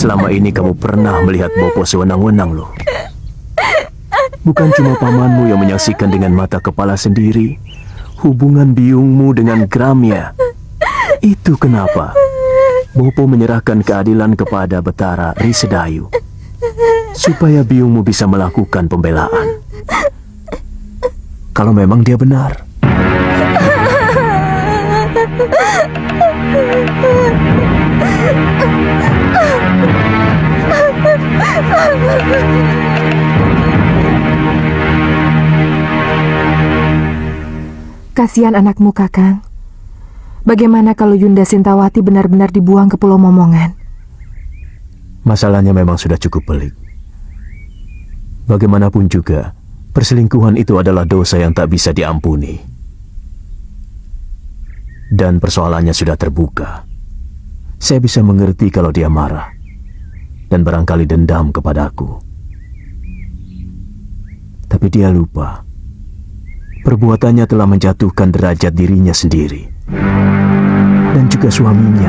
selama ini kamu pernah melihat Bopo sewenang-wenang loh. Bukan cuma pamanmu yang menyaksikan dengan mata kepala sendiri hubungan biungmu dengan Gramya. Itu kenapa Bopo menyerahkan keadilan kepada Betara Risedayu supaya biungmu bisa melakukan pembelaan. Kalau memang dia benar. Kasihan anakmu, Kakang. Bagaimana kalau Yunda Sintawati benar-benar dibuang ke Pulau Momongan? Masalahnya memang sudah cukup pelik. Bagaimanapun juga, perselingkuhan itu adalah dosa yang tak bisa diampuni. Dan persoalannya sudah terbuka. Saya bisa mengerti kalau dia marah dan barangkali dendam kepadaku. Tapi dia lupa perbuatannya telah menjatuhkan derajat dirinya sendiri dan juga suaminya,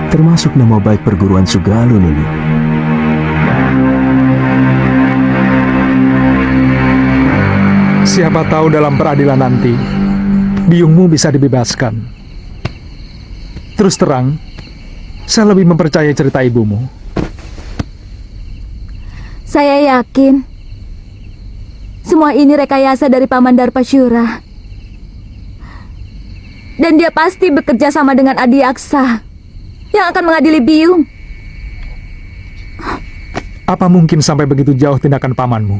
termasuk nama baik perguruan Sugalun ini. Siapa tahu dalam peradilan nanti biungmu bisa dibebaskan. Terus terang, saya lebih mempercayai cerita ibumu. Saya yakin semua ini rekayasa dari Paman Darpasyura. Dan dia pasti bekerja sama dengan Adiaksa yang akan mengadili biung. Apa mungkin sampai begitu jauh tindakan pamanmu?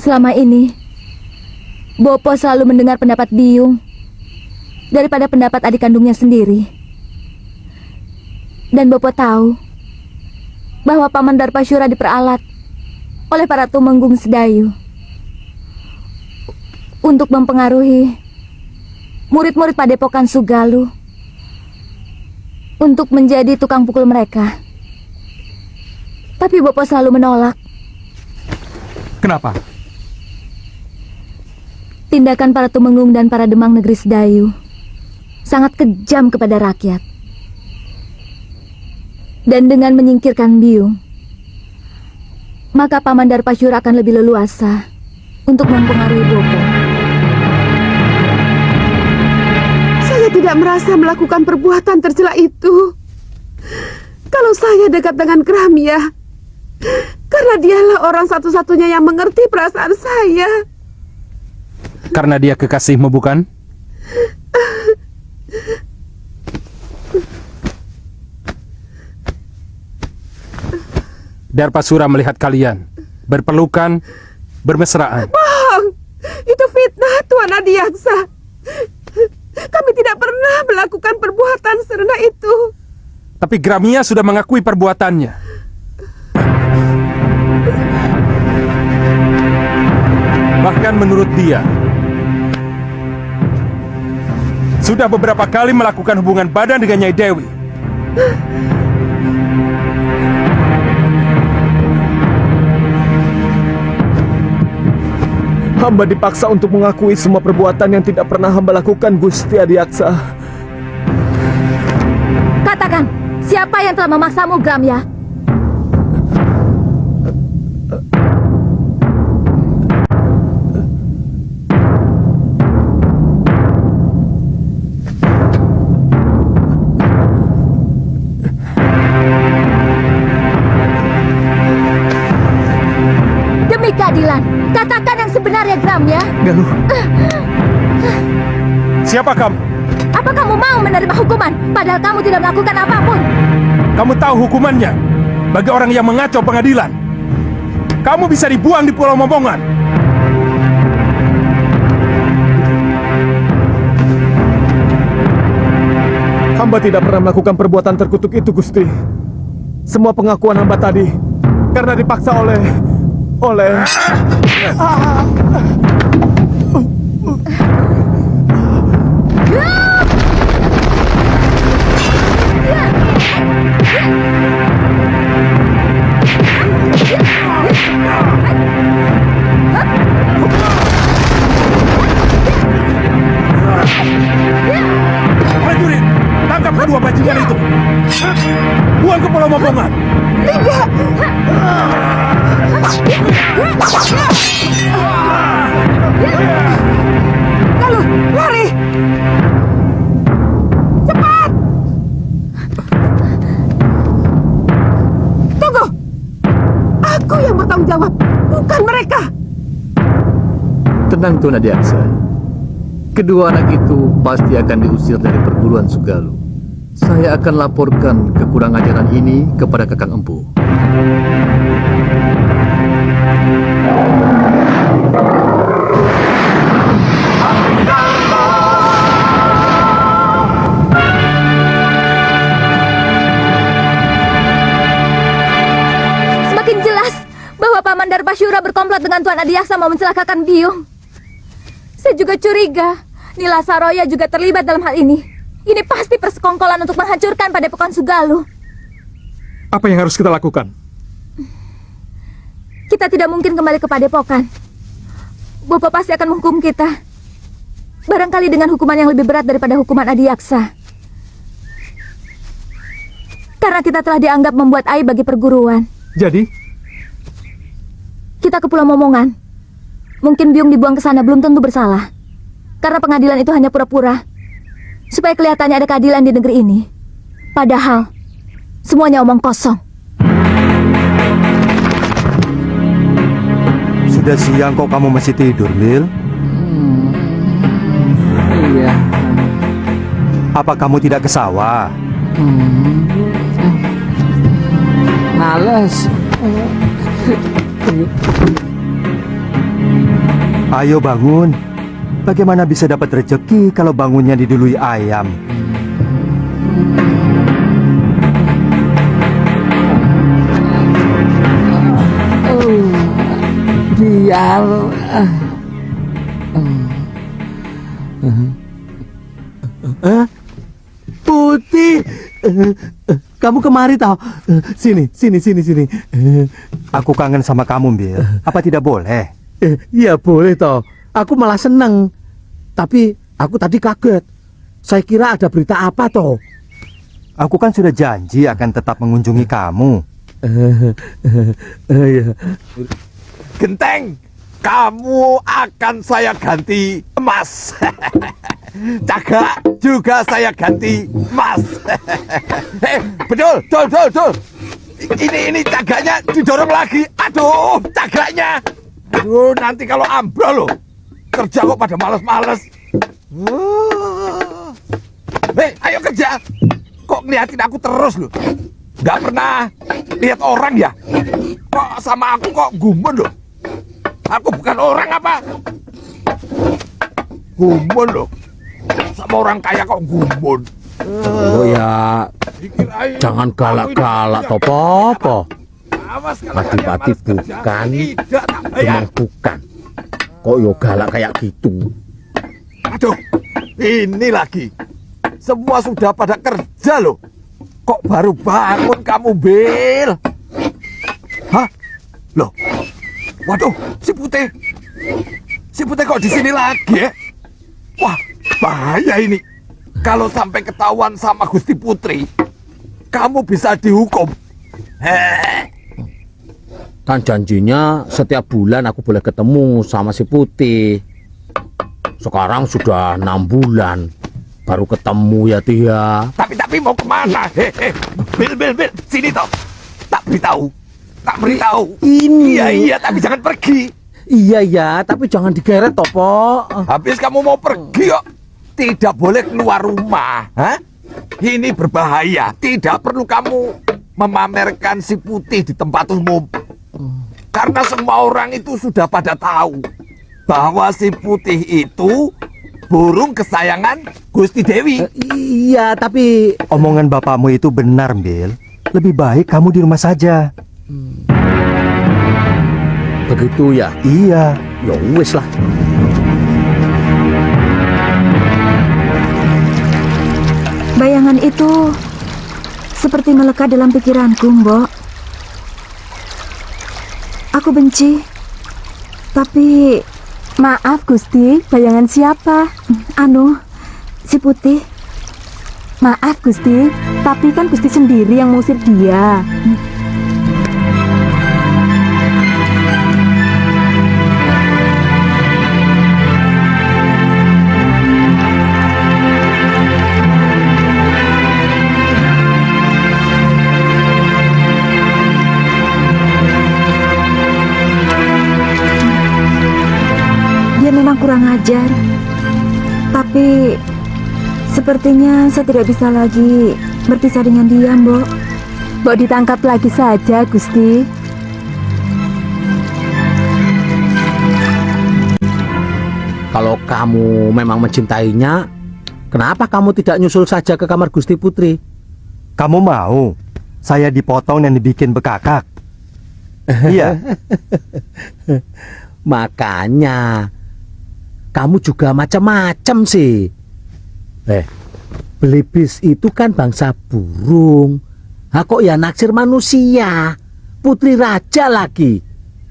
Selama ini Bopo selalu mendengar pendapat biung daripada pendapat adik kandungnya sendiri. Dan Bopo tahu bahwa Paman Darpasyura diperalat oleh para tumenggung Sedayu untuk mempengaruhi murid-murid Padepokan Sugalu untuk menjadi tukang pukul mereka. Tapi Bopo selalu menolak. Kenapa? Tindakan para tumenggung dan para demang negeri Sedayu sangat kejam kepada rakyat. Dan dengan menyingkirkan biung, maka Paman Darpasyura akan lebih leluasa untuk mempengaruhi Bopo. Saya tidak merasa melakukan perbuatan tercela itu. Kalau saya dekat dengan Gramya, karena dialah orang satu-satunya yang mengerti perasaan saya. Karena dia kekasihmu, bukan? Darpasyura melihat kalian berpelukan, bermesraan. Bohong! Itu fitnah, Tuan Adiaksa. Kami tidak pernah melakukan perbuatan serendah itu. Tapi Gramya sudah mengakui perbuatannya. Bahkan menurut dia, sudah beberapa kali melakukan hubungan badan dengan Nyai Dewi. Hamba dipaksa untuk mengakui semua perbuatan yang tidak pernah hamba lakukan, Gusti Adiaksa. Katakan, siapa yang telah memaksamu, Gramya? Demi keadilan, katakan yang sebenarnya, Gramya. Galuh, Siapa kamu? Apa kamu mau menerima hukuman, padahal kamu tidak melakukan apapun? Kamu tahu hukumannya bagi orang yang mengacau pengadilan. Kamu bisa dibuang di Pulau Momongan. Hamba tidak pernah melakukan perbuatan terkutuk itu, Gusti. Semua pengakuan hamba tadi karena dipaksa oleh... Prajurit, tangkap Tangkap kedua bajingan itu. Buang ke Pulau Momongan. Tidak. Lalu, lari. Cepat. Tunggu. Aku yang bertanggung jawab, bukan mereka. Tenang Tuan Adiaksa. Kedua anak itu pasti akan diusir dari perguruan Sugalu. Saya akan laporkan kekurang ajaran ini kepada Kakang Empu. Semakin jelas bahwa Paman Darbasyura berkomplot dengan Tuan Adiaksa mau mencelakakan Biung. Saya juga curiga Nila Saroya juga terlibat dalam hal ini. Ini pasti persekongkolan untuk menghancurkan Padepokan Sugalu. Apa yang harus kita lakukan? Kita tidak mungkin kembali ke Padepokan. Bopo pasti akan menghukum kita. Barangkali dengan hukuman yang lebih berat daripada hukuman Adiaksa. Karena kita telah dianggap membuat aib bagi perguruan. Jadi, Kita ke Pulau Momongan. Mungkin Biung dibuang ke sana belum tentu bersalah. Karena pengadilan itu hanya pura-pura. Supaya kelihatannya ada keadilan di negeri ini. Padahal, semuanya omong kosong. Sudah siang kok kamu masih tidur, Lil? Iya. Apa kamu tidak ke sawah? Males. Ayo bangun. Bagaimana bisa dapat rezeki kalau bangunnya didului ayam? Biar Putih, kamu kemari tau? Sini. Aku kangen sama kamu, Bil. Apa tidak boleh? Iya boleh toh. Aku malah seneng. Tapi aku tadi kaget. Saya kira ada berita apa toh? Aku kan sudah janji akan tetap mengunjungi kamu. Iya. Genteng, kamu akan saya ganti emas. Cagak juga saya ganti emas. Betul. Ini cagaknya didorong lagi. Aduh, cagaknya. Aduh, nanti kalau ambrol loh. Kerja kok pada males-males. Ayo kerja. Kok ngeliatin aku terus loh. Gak pernah lihat orang ya. Kok sama aku kok gumun loh. Aku bukan orang apa? Gumun loh. Sama orang kaya kok gumun. Oh ya, jangan galak-galak toh, Popo. Pati-pati bukan, memang bukan. Kok yo galak kayak gitu? Aduh, ini lagi. Semua sudah pada kerja loh. Kok baru bangun kamu, Bil? Hah? Loh? Waduh, si Putih. Si Putih kok di sini lagi ya? Wah, bahaya ini. Kalau sampai ketahuan sama Gusti Putri, kamu bisa dihukum. Kan janjinya setiap bulan aku boleh ketemu sama si Putih. Sekarang sudah 6 bulan baru ketemu ya dia. Tapi mau kemana? Bil, sini toh. Tak beritahu. Ini. Iya, tapi jangan pergi. Iya, tapi jangan digeret toh, Po. Habis kamu mau pergi kok, tidak boleh keluar rumah. Hah? Ini berbahaya. Tidak perlu kamu memamerkan si Putih di tempat umum. Karena semua orang itu sudah pada tahu bahwa si Putih itu burung kesayangan Gusti Dewi. Iya, tapi Omongan bapakmu itu benar, Bil. Lebih baik kamu di rumah saja. begitu ya. Iya. Ya wis lah. Bayangan itu seperti melekat dalam pikiranku, Mbok. Aku benci. Tapi maaf Gusti, bayangan siapa? Si Putih. Maaf Gusti, tapi kan Gusti sendiri yang mengusir dia. Dia memang kurang ajar, tapi sepertinya saya tidak bisa lagi berpisah dengan dia, Mbok. Mbok ditangkap lagi saja, Gusti. Kalau kamu memang mencintainya, kenapa kamu tidak nyusul saja ke kamar Gusti Putri? Kamu mau saya dipotong dan dibikin bekakak? Iya. Makanya kamu juga macam-macam sih. Belibis itu kan bangsa burung. Kok ya naksir manusia? Putri raja lagi.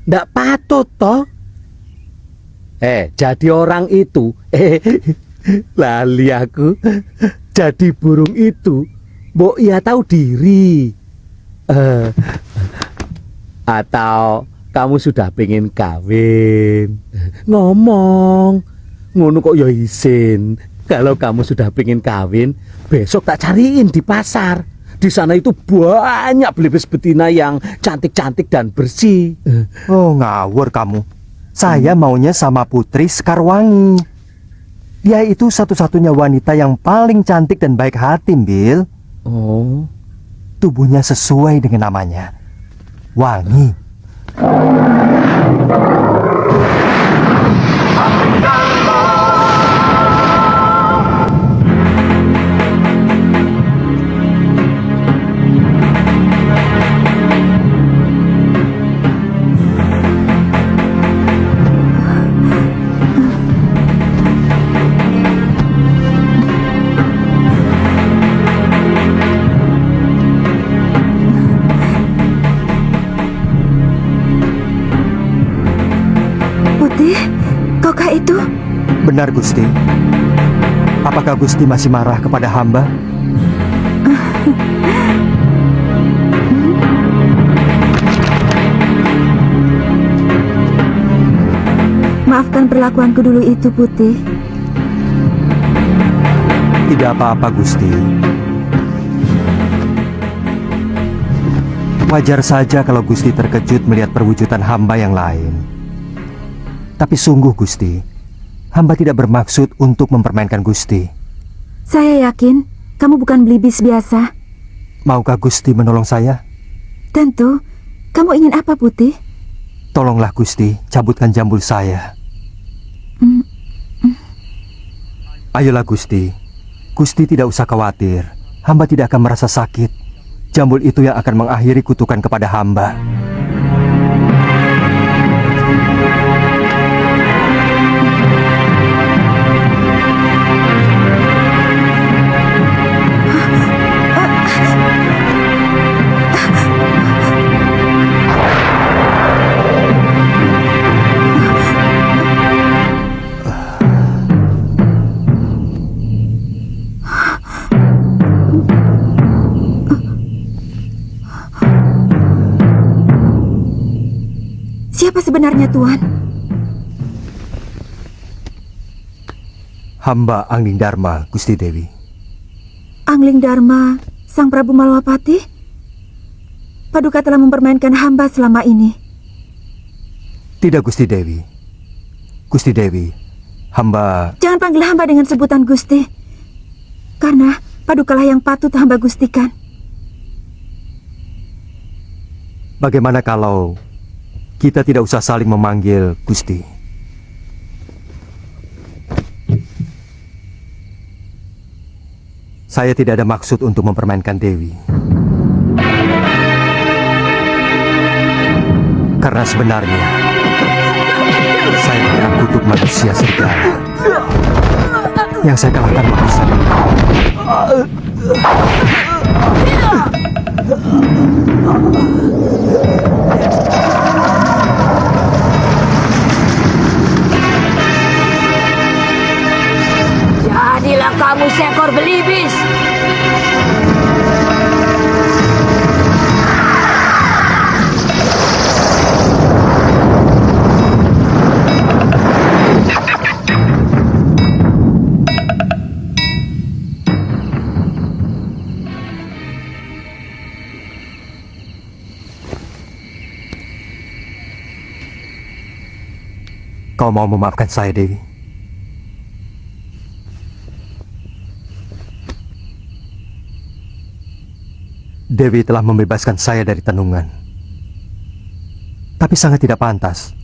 Ndak patut toh? Jadi orang itu lali aku. Jadi burung itu mbok ya tahu diri. Atau kamu sudah pengen kawin? Ngomong ngono kok ya isin. Kalau kamu sudah pengen kawin, besok tak cariin di pasar. Di sana itu banyak belibis betina yang cantik-cantik dan bersih. Oh, ngawur kamu. Saya maunya sama Putri Sekarwangi. Dia itu satu-satunya wanita yang paling cantik dan baik hati, Bill. Oh, Tubuhnya sesuai dengan namanya, wangi. Kaukah itu? Benar, Gusti. Apakah Gusti masih marah kepada hamba? Maafkan perlakuanku dulu itu, Putih. Tidak apa-apa, Gusti. Wajar saja kalau Gusti terkejut melihat perwujudan hamba yang lain. Tapi sungguh, Gusti, hamba tidak bermaksud untuk mempermainkan Gusti. Saya yakin kamu bukan belibis biasa. Maukah Gusti menolong saya? Tentu. Kamu ingin apa, Putih? Tolonglah, Gusti, cabutkan jambul saya. Ayolah, Gusti. Gusti tidak usah khawatir. Hamba tidak akan merasa sakit. Jambul itu yang akan mengakhiri kutukan kepada hamba. Siapa sebenarnya, Tuan? Hamba Angling Dharma, Gusti Dewi. Angling Dharma, Sang Prabu Malwapati? Paduka telah mempermainkan hamba selama ini. Tidak, Gusti Dewi. Gusti Dewi, hamba... Jangan panggil hamba dengan sebutan Gusti. Karena Padukalah yang patut hamba gustikan. Bagaimana kalau kita tidak usah saling memanggil Gusti? Saya tidak ada maksud untuk mempermainkan Dewi. Karena sebenarnya saya pernah kutuk manusia serigala. Yang saya kalahkan manusia. Jadilah kamu seekor belibis. kau mau memaafkan saya, Dewi? Dewi telah membebaskan saya dari tenungan. Tapi sangat tidak pantas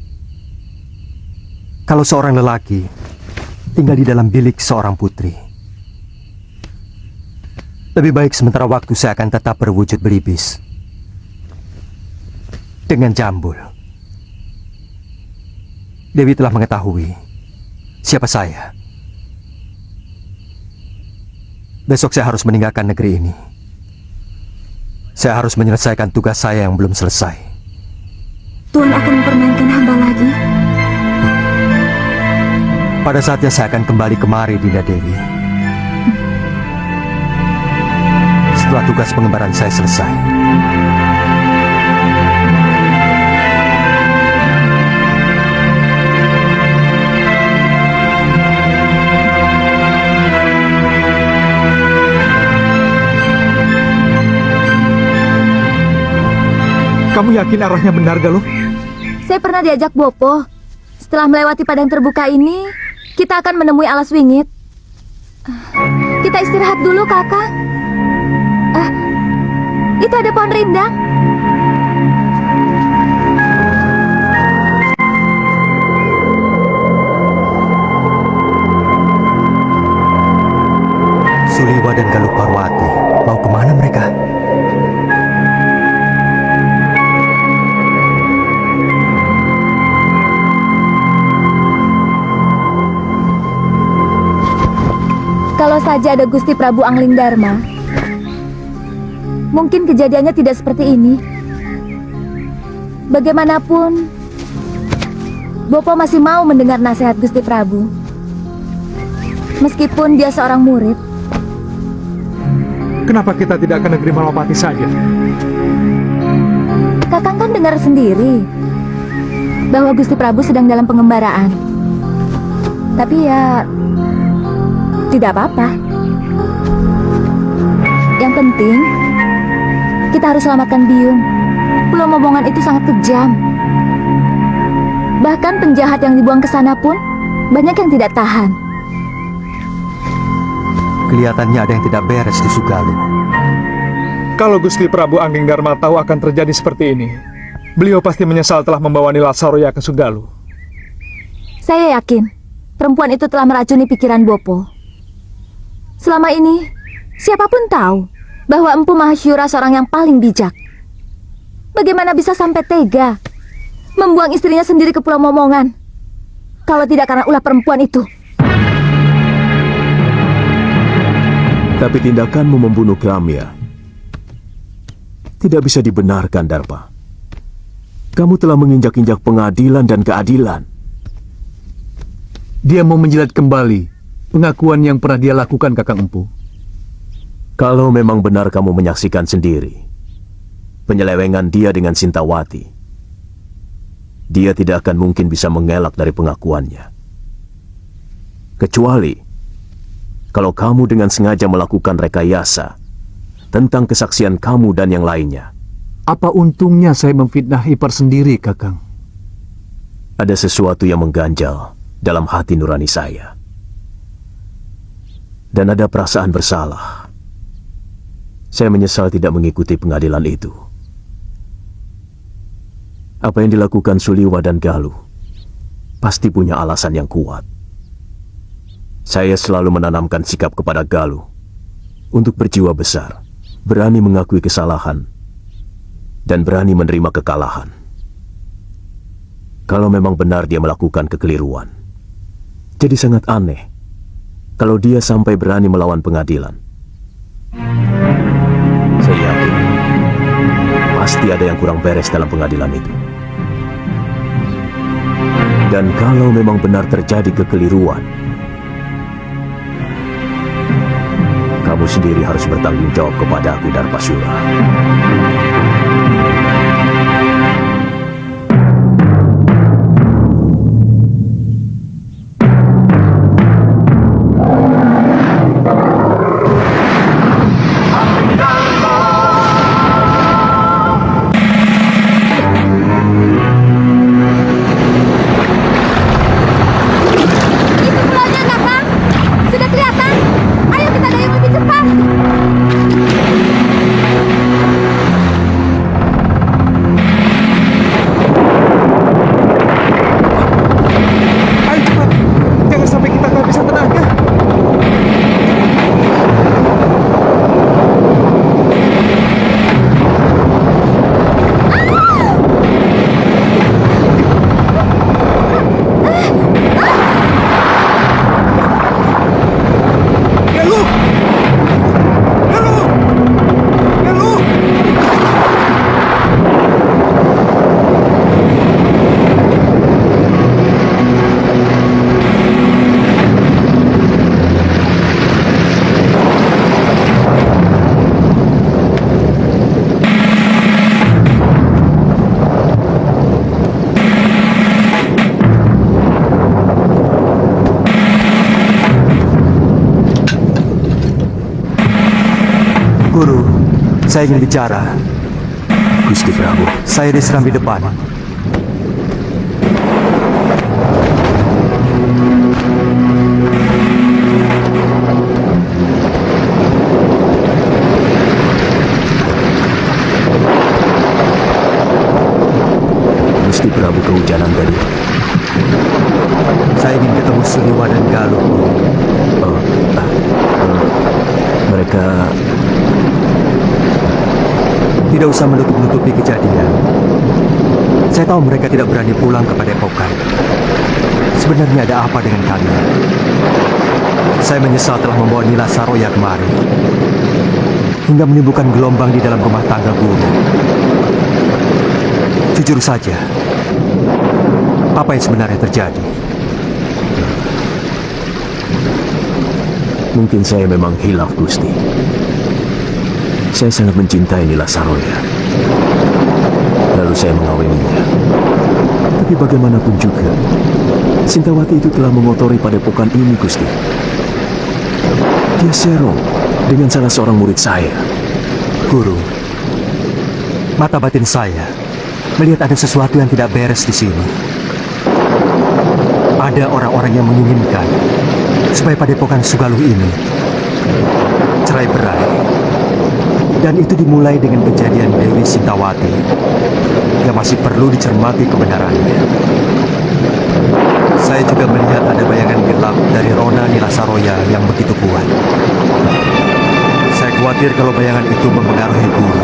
kalau seorang lelaki tinggal di dalam bilik seorang putri. Lebih baik sementara waktu saya akan tetap berwujud belibis dengan jambul. Dewi telah mengetahui siapa saya. Besok saya harus meninggalkan negeri ini. Saya harus menyelesaikan tugas saya yang belum selesai. Tuhan akan mempermainkan hamba lagi. Pada saatnya saya akan kembali kemari, Dinda Dewi. Setelah tugas pengembaraan saya selesai. Kamu yakin arahnya benar, Galuh? Saya pernah diajak Bopo. Setelah melewati padang terbuka ini, kita akan menemui alas wingit. Kita istirahat dulu, Kakak. Itu ada pohon rindang. Suliwa dan Galuh Parwati mau kemana mereka? Kalau saja ada Gusti Prabu Angling Dharma, mungkin kejadiannya tidak seperti ini. Bagaimanapun, Bopo masih mau mendengar nasihat Gusti Prabu. Meskipun dia seorang murid. Kenapa kita tidak ke negeri Malapati saja? Kakang kan dengar sendiri bahwa Gusti Prabu sedang dalam pengembaraan. Tapi ya, tidak apa-apa. Yang penting, kita harus selamatkan Biung. Pulau Momongan itu sangat kejam. Bahkan penjahat yang dibuang ke sana pun banyak yang tidak tahan. Kelihatannya ada yang tidak beres di Sugaluh. Kalau Gusti Prabu Angling Dharma tahu akan terjadi seperti ini, beliau pasti menyesal telah membawa Nila Saroya ke Sugaluh. Saya yakin perempuan itu telah meracuni pikiran Bopo. Selama ini, siapapun tahu bahwa Empu Mahasyura seorang yang paling bijak. Bagaimana bisa sampai tega membuang istrinya sendiri ke Pulau Momongan kalau tidak karena ulah perempuan itu? Tapi tindakanmu membunuh Gramya tidak bisa dibenarkan, Darpa. Kamu telah menginjak-injak pengadilan dan keadilan. Dia mau menjilat kembali pengakuan yang pernah dia lakukan, Kakang Empu. Kalau memang benar kamu menyaksikan sendiri penyelewengan dia dengan Sintawati, dia tidak akan mungkin bisa mengelak dari pengakuannya. Kecuali kalau kamu dengan sengaja melakukan rekayasa tentang kesaksian kamu dan yang lainnya. Apa untungnya saya memfitnah ipar sendiri, Kakang? Ada sesuatu yang mengganjal dalam hati nurani saya. Dan ada perasaan bersalah. Saya menyesal tidak mengikuti pengadilan itu. Apa yang dilakukan Suliwa dan Galuh pasti punya alasan yang kuat. Saya selalu menanamkan sikap kepada Galuh untuk berjiwa besar, berani mengakui kesalahan, dan berani menerima kekalahan. Kalau memang benar dia melakukan kekeliruan, jadi sangat aneh kalau dia sampai berani melawan pengadilan. Saya yakin pasti ada yang kurang beres dalam pengadilan itu. Dan kalau memang benar terjadi kekeliruan, kamu sendiri harus bertanggung jawab kepada aku, Darpasura. Guru, saya ingin bicara. Gusti Prabu. Saya diserang di depan. Gusti Prabu kehujanan tadi. Saya ingin ketemu Siliwa dan Galuh. Mereka Tidak usah menutup-nutupi kejadian. Saya tahu mereka tidak berani pulang ke Padepokan. Sebenarnya ada apa dengan kalian? Saya menyesal telah membawa Nila Saroya kemari, hingga menimbulkan gelombang di dalam rumah tangga guru. Jujur saja, apa yang sebenarnya terjadi? mungkin saya memang hilaf, Gusti. Saya sangat mencintai Nila Saroya. Lalu saya mengawininya. Tapi bagaimanapun juga, Sintawati itu telah mengotori padepokan ini, Gusti. Dia serong dengan salah seorang murid saya. Guru, mata batin saya melihat ada sesuatu yang tidak beres di sini. Ada orang-orang yang menginginkan supaya padepokan Sugaluh ini cerai-berai. Dan itu dimulai dengan kejadian Dewi Sintawati yang masih perlu dicermati kebenarannya. Saya juga melihat ada bayangan gelap dari Rona Nila Saroya yang begitu kuat. Saya khawatir kalau bayangan itu mempengaruhi guru.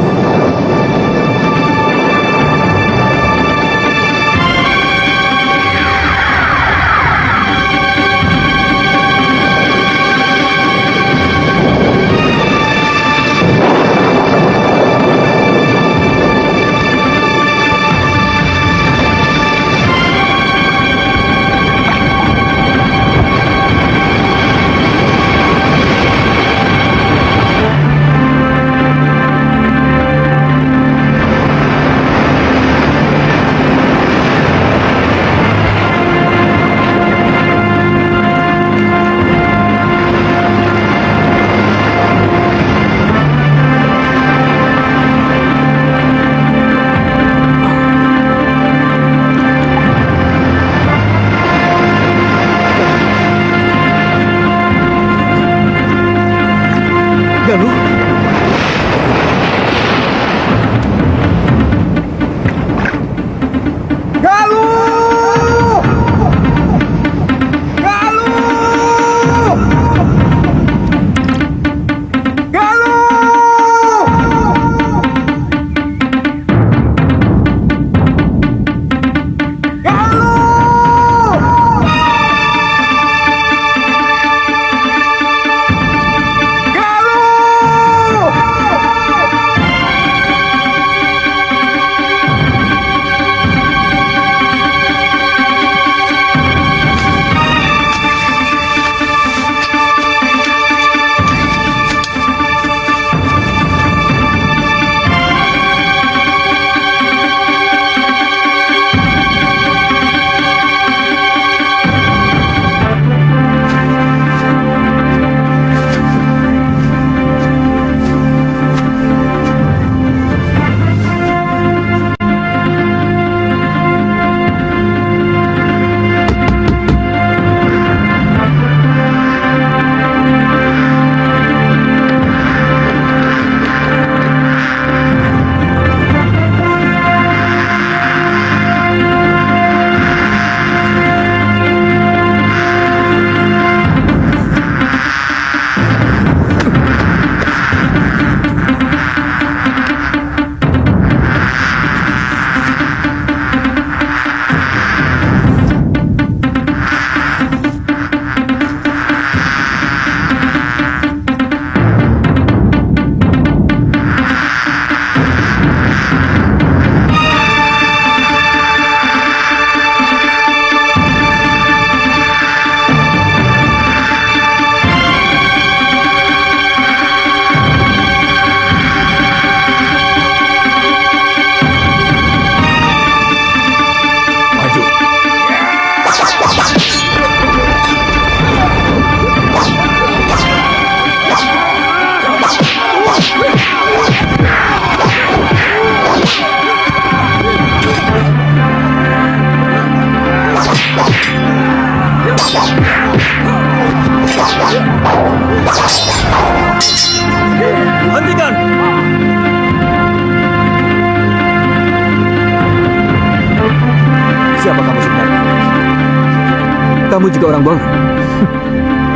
kamu juga orang buangan?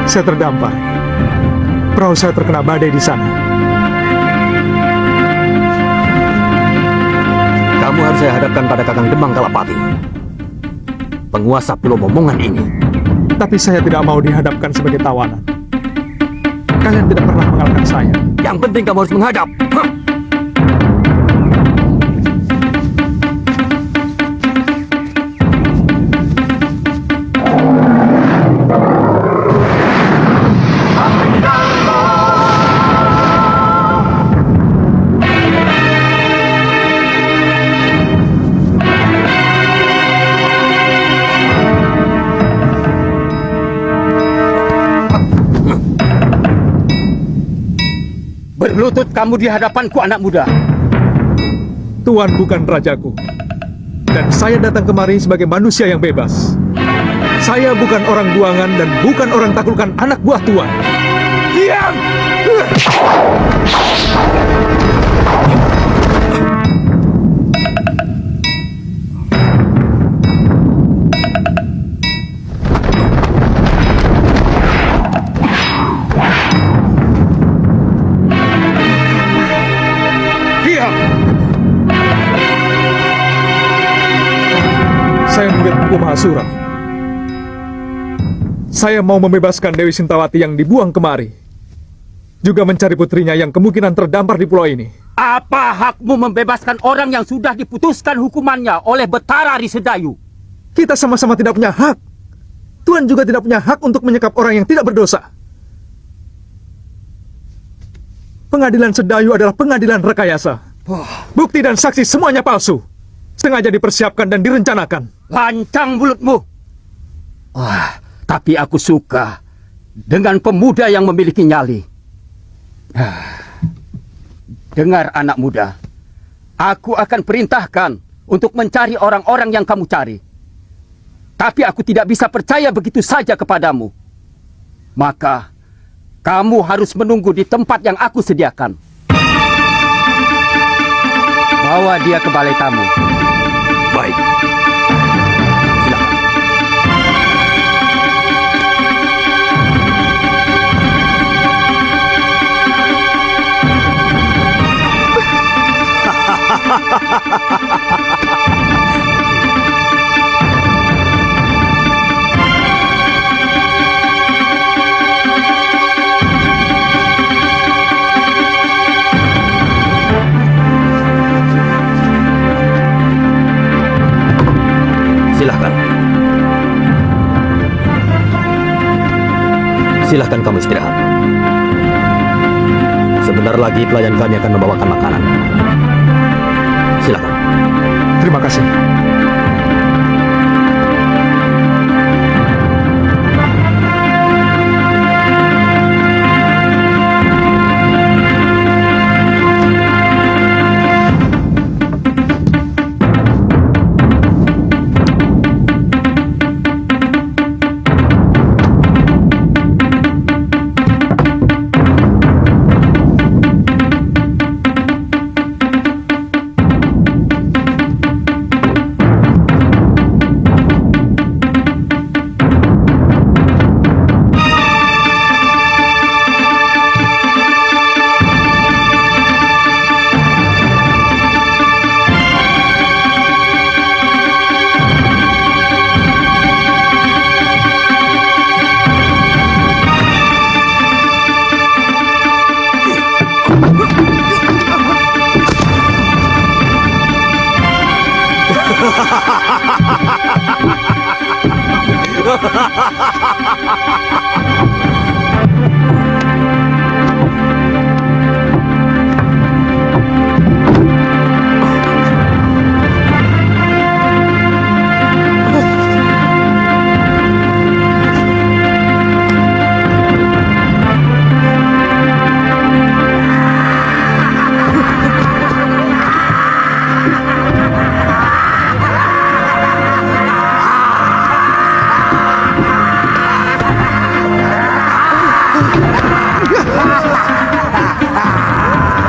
Saya terdampar. Perahu saya terkena badai di sana. Kamu harus saya hadapkan pada Kakang Demang Kalapati, penguasa Pulau Momongan ini. Tapi saya tidak mau dihadapkan sebagai tawanan. Kalian tidak pernah mengalahkan saya. Yang penting kamu harus menghadap. Hah! Berlutut kamu di hadapanku, anak muda. Tuan bukan rajaku. Dan saya datang kemari sebagai manusia yang bebas. Saya bukan orang buangan dan bukan orang taklukan anak buah tuan. Diam! Saya murid Empu Mahasura. Saya mau membebaskan Dewi Sintawati yang dibuang kemari. Juga mencari putrinya yang kemungkinan terdampar di pulau ini. Apa hakmu membebaskan orang yang sudah diputuskan hukumannya oleh Betara Risedayu? Kita sama-sama tidak punya hak. Tuan juga tidak punya hak untuk menyekap orang yang tidak berdosa. Pengadilan Sedayu adalah pengadilan rekayasa. Bukti dan saksi semuanya palsu. Sengaja dipersiapkan dan direncanakan. Lancang mulutmu. Wah, tapi aku suka dengan pemuda yang memiliki nyali. Dengar anak muda, aku akan perintahkan untuk mencari orang-orang yang kamu cari. Tapi aku tidak bisa percaya begitu saja kepadamu. Maka, kamu harus menunggu di tempat yang aku sediakan. Bawa dia ke balai tamu. Baik. Silahkan. Silahkan kamu istirahat. Sebentar lagi pelayan kami akan membawakan makanan. Silahkan. Terima kasih.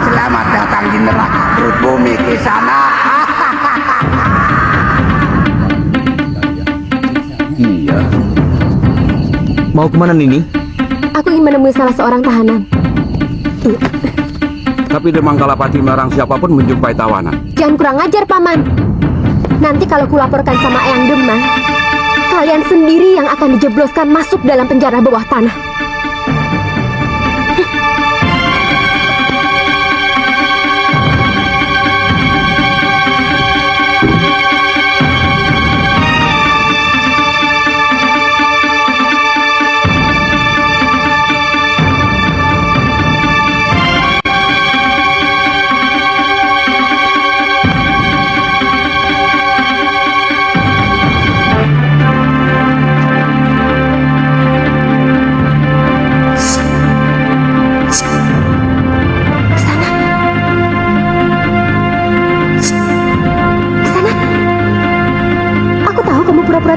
Selamat datang di neraka perut bumi di sana. Iya. Mau kemana Nini? Aku ingin menemui salah seorang tahanan. Tapi Demang Kalapati melarang siapapun menjumpai tawanan. Jangan kurang ajar, Paman. Nanti kalau kulaporkan sama Eyang Demang, kalian sendiri yang akan dijebloskan masuk dalam penjara bawah tanah.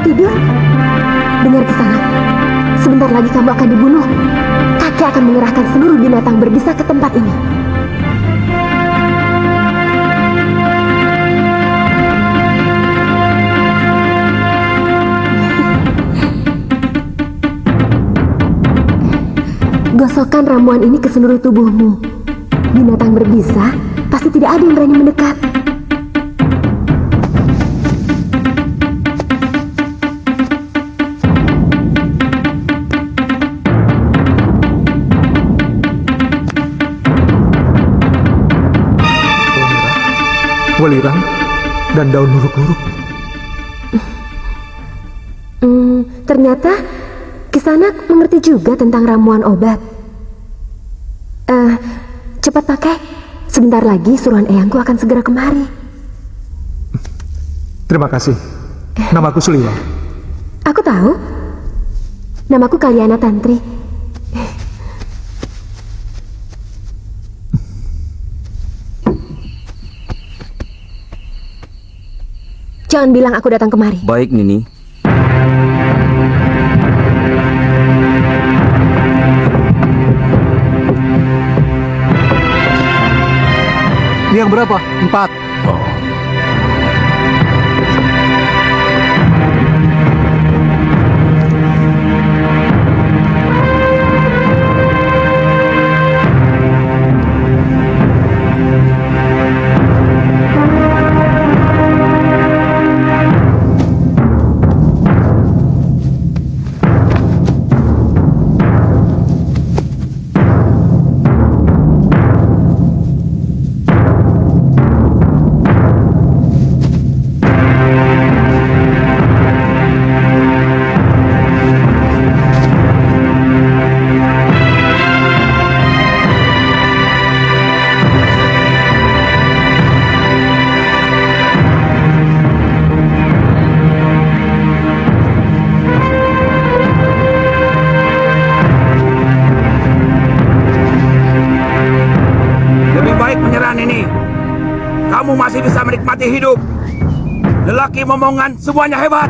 Tidur. Dengar ke sana. Sebentar lagi kamu akan dibunuh. Kakek akan mengerahkan seluruh binatang berbisa ke tempat ini. Gosokkan ramuan ini ke seluruh tubuhmu. Binatang berbisa pasti tidak ada yang berani mendekat. Welirang dan daun luruk-luruk. Ternyata Kisanak mengerti juga tentang ramuan obat. Cepat pakai. Sebentar lagi suruhan eyangku akan segera kemari. Terima kasih. Namaku Suliwa. Aku tahu. Namaku Kalyana Tantri. Jangan bilang aku datang kemari. Baik, Nini. Yang berapa? 4. Kamu masih bisa menikmati hidup. Lelaki momongan semuanya hebat.